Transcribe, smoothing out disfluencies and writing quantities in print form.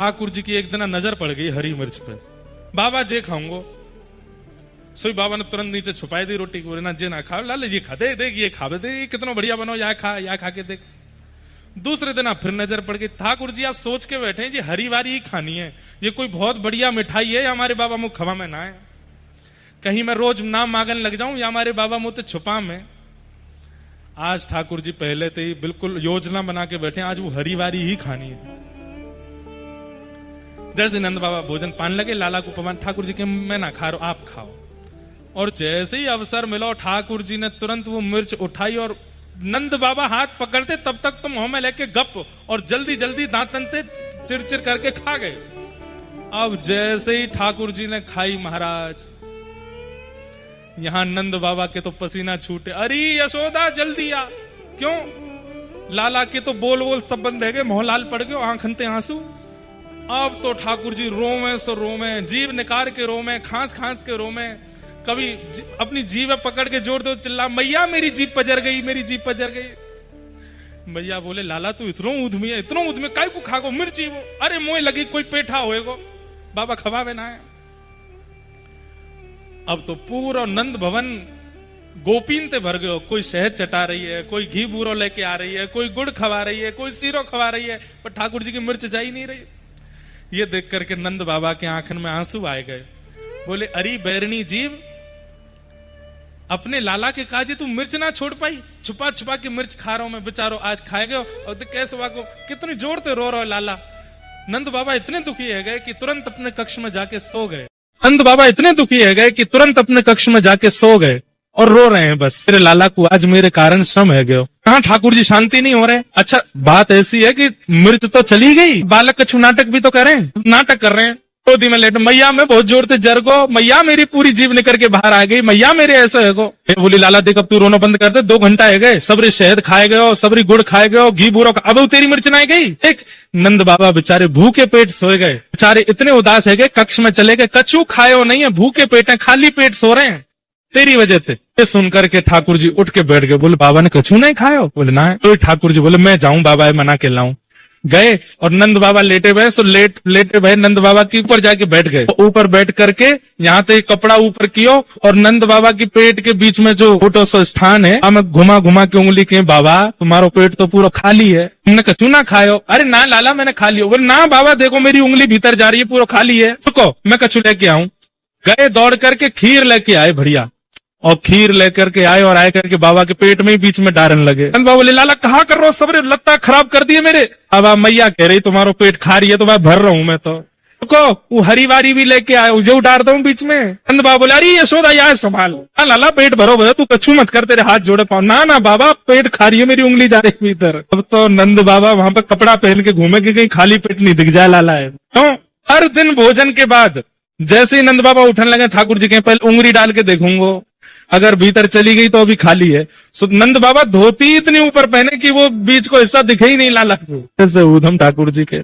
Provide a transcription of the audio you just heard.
ठाकुर जी की एक दिन नजर पड़ गई हरी मिर्च पे। बाबा जे खाऊंगो। सोई बाबा ने तुरंत नीचे छुपाई दी रोटी को, ना जे ना खा, लाल ये खा दे, देख ये खा दे, ये कितना बढ़िया बनो, या खा के देख। दूसरे दिन फिर नजर पड़ गई। ठाकुर जी आज सोच के बैठे हैं जी हरी वारी ही खानी है, ये कोई बहुत बढ़िया मिठाई है, हमारे बाबा मुख खवा में ना है, कहीं मैं रोज नाम मांगन लग जाऊं या हमारे बाबा मुंह तो छुपा में। आज ठाकुर जी पहले से ही बिल्कुल योजना बना के बैठे, आज वो हरी वारी ही खानी है। जैसे नंद बाबा भोजन पान लगे, लाला को पवन, ठाकुर जी के मैं ना खा रहा, आप खाओ। और जैसे ही अवसर मिला ठाकुर जी ने तुरंत वो मिर्च उठाई और नंद बाबा हाथ पकड़ते तब तक तो मुंह में लेके गप और जल्दी जल्दी दांतन से चिरचिर करके खा गए। अब जैसे ही ठाकुर जी ने खाई महाराज, यहां नंद बाबा के तो पसीना छूटे, अरे यशोदा जल्दी आ। क्यों? लाला के तो बोल बोल सब बंद है गए, मोहलाल पड़ गए, आंखनते आंसू। अब तो ठाकुर जी रोवे सो रोवे, जीव निकाल के रोवे, खांस खांस के रोवे, कभी अपनी जीभ पकड़ के जोर दो चिल्ला, मैया मेरी जीभ पजर गई, मेरी जीभ पजर गई। मैया बोले लाला तू इतनो उधमी है, इतनो उधमी काय को खागो मिर्ची वो, अरे मोह लगी कोई पेठा होएगो, बाबा खवावे ना है। अब तो पूरा नंद भवन गोपीन ते भर गयो, कोई शहद चटा रही है, कोई घी बूरो लेके आ रही है, कोई गुड़ खवा रही है, कोई सीरो खवा रही है, पर ठाकुर जी की मिर्च जा ही नहीं रही। ये देख करके नंद बाबा के आंखन में आंसू आए गए। बोले अरे बैरनी जीव, अपने लाला के काजे तू मिर्च ना छोड़ पाई, छुपा छुपा के मिर्च खा रहा हूं मैं, बेचारो आज खाए गए और कैसे वाको कितनी जोर से रो रहा है लाला। नंद बाबा इतने दुखी है गए कि तुरंत अपने कक्ष में जाके सो गए। नंद बाबा इतने दुखी है गए कि तुरंत अपने कक्ष में जाके सो गए और रो रहे हैं, बस मेरे लाला को आज मेरे कारण श्रम है गयो। कहाँ ठाकुर जी शांति नहीं हो रहे। अच्छा बात ऐसी है कि मिर्च तो चली गई, बालक कछु नाटक भी तो करें, नाटक कर रहे हैं। गोदी में लेट, मैया मैं बहुत जोर से जर गो, मैया मेरी पूरी जीव निकल के बाहर आ गई, मैया मेरे ऐसे है गो। बोली लाला देख अब तू रोना बंद कर दे, 2 घंटा है गए, सबरी शहद खाए गए, सबरी गुड़ खाए गए, घी बूरो, अब तेरी मिर्च ना गई। एक नंद बाबा बेचारे भूखे पेट सोए गए, बेचारे इतने उदास है गए, कक्ष में चले गए, कछु खाए नहीं है, भूखे पेट है, खाली पेट सो रहे हैं तेरी वजह से। ये सुनकर के ठाकुर जी उठ के बैठ गए। बोले बाबा ने कछु नहीं खाया? बोले ना है। तो ठाकुर जी बोले मैं जाऊं बाबा मना के लाऊं। गए और नंद बाबा लेटे हुए, सो लेटे हुए नंद बाबा के ऊपर जाके बैठ गए। ऊपर बैठ करके यहाँ पे कपड़ा ऊपर कियो और नंद बाबा की पेट के बीच में जो छोटो सो स्थान है, मैं घुमा घुमा के उंगली के, बाबा तुम्हारो पेट तो पूरा खाली है, तुमने कछु ना खायो? अरे ना लाला मैंने खा लियो। बोले ना बाबा देखो मेरी उंगली भीतर जा रही है, पूरा खाली है, रुको मैं कछु लेके आऊं। गए दौड़ करके खीर लेके आए बढ़िया, और खीर लेकर के आए और आए करके बाबा के पेट में ही बीच में डारन लगे। बाबा बोले लाला कहा कर रहे हो, सबरे लत्ता खराब कर दिए मेरे। अब मैया कह रही तुम्हारो पेट खा रही है तो मैं भर रहा हूं मैं तो, रुको वो हरी वारी भी लेके आए, जो डार दूं बीच में। नंद बाबा बोले अरे यशोदा यार संभाल, लाला पेट भरो भरो, तू कछु मत कर, तेरे हाथ जोड़े पाओ। ना ना बाबा पेट खा रही है मेरी, उंगली जा रही है भीतर। अब तो नंद बाबा वहां पर कपड़ा पहन के घूमे कि कहीं खाली पेट नहीं दिख जाए लाला है। तो हर दिन भोजन के बाद जैसे ही नंद बाबा उठने लगे, ठाकुर जी के पहले उंगली डाल के देखूंगो, अगर भीतर चली गई तो अभी खाली है। सो नंद बाबा धोती इतनी ऊपर पहने कि वो बीच को हिस्सा दिखे ही नहीं लाला को। जैसे ऊधम ठाकुर जी के